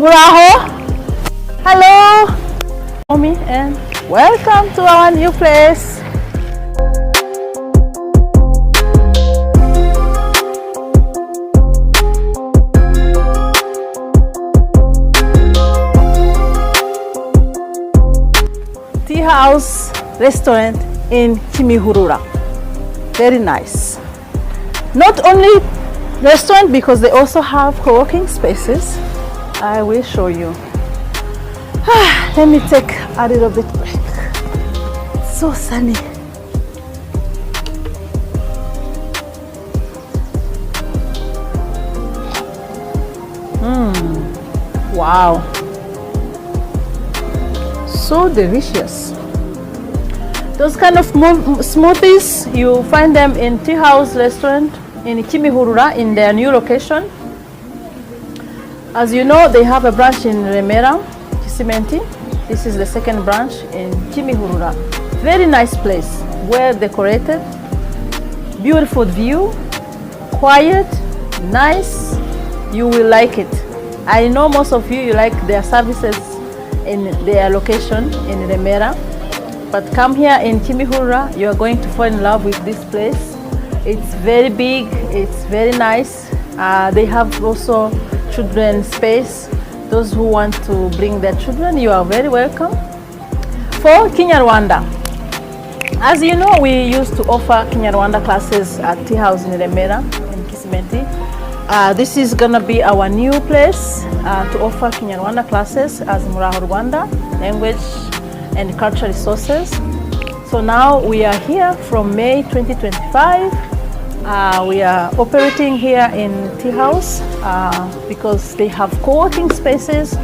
Muraho! Hello! Mommy, and welcome to our new place. Tea House restaurant in Kimihurura. Very nice. Not only restaurant, because they also have co-working spaces. I will show you. Let me take a little bit break. It's so sunny. Wow. So delicious. Those kind of smoothies, you find them in Tea House restaurant in Kimihurura in their new location. As you know, they have a branch in Remera, Kisimenti. This is the second branch in Kimihurura. Very nice place, well decorated, beautiful view, quiet, nice. You will like it. I know most of you like their services in their location in Remera, but come here in Kimihurura, you are going to fall in love with this place. It's very big, it's very nice. They have also children's space. Those who want to bring their children, you are very welcome. For Kinyarwanda, as you know, we used to offer Kinyarwanda classes at Tea House in Remera in Kisimenti. This is gonna be our new place to offer Kinyarwanda classes as Muraho Rwanda, language and cultural resources. So now we are here from May 2025. We are operating here in Tea House because they have co-working spaces.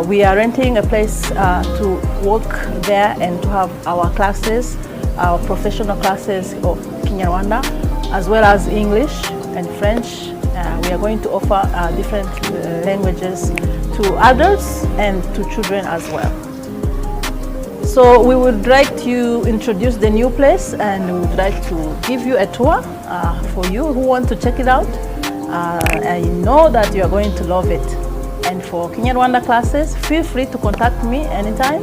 We are renting a place to work there and to have our classes, our professional classes of Kinyarwanda, as well as English and French. We are going to offer different languages to adults and to children as well. So we would like to introduce the new place, and we would like to give you a tour for you who want to check it out. I know that you are going to love it. And for Kinyarwanda classes, feel free to contact me anytime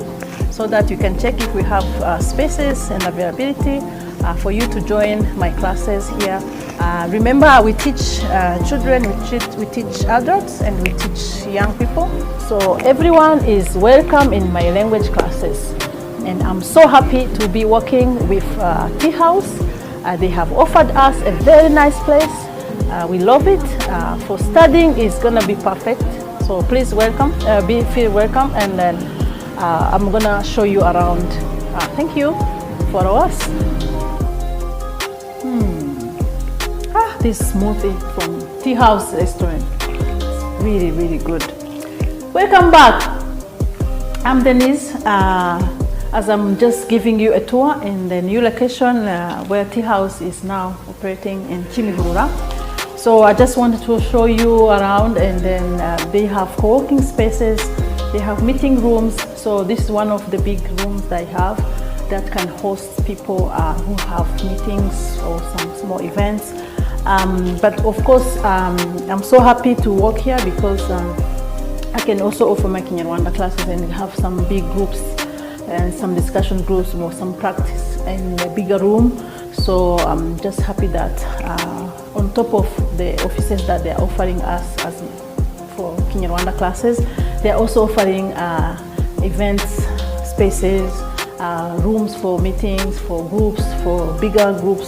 so that you can check if we have spaces and availability for you to join my classes here. Remember, we teach children, we teach adults, and we teach young people. So everyone is welcome in my language classes. And I'm so happy to be working with Tea House. They have offered us a very nice place. We love it. For studying, it's gonna be perfect. So please welcome, feel welcome, and then I'm gonna show you around. Thank you for us. This smoothie from Tea House restaurant, really, really good. Welcome back. I'm Denise. As I'm just giving you a tour in the new location where Tea House is now operating in Kimihurura. So I just wanted to show you around, and then they have co-working spaces, they have meeting rooms. So this is one of the big rooms they have that can host people who have meetings or some small events. But of course, I'm so happy to work here because I can also offer my Kinyarwanda classes and have some big groups and some discussion groups or some practice in a bigger room. So I'm just happy that on top of the offices that they're offering us as for Kinyarwanda classes, they're also offering events, spaces, rooms for meetings, for groups, for bigger groups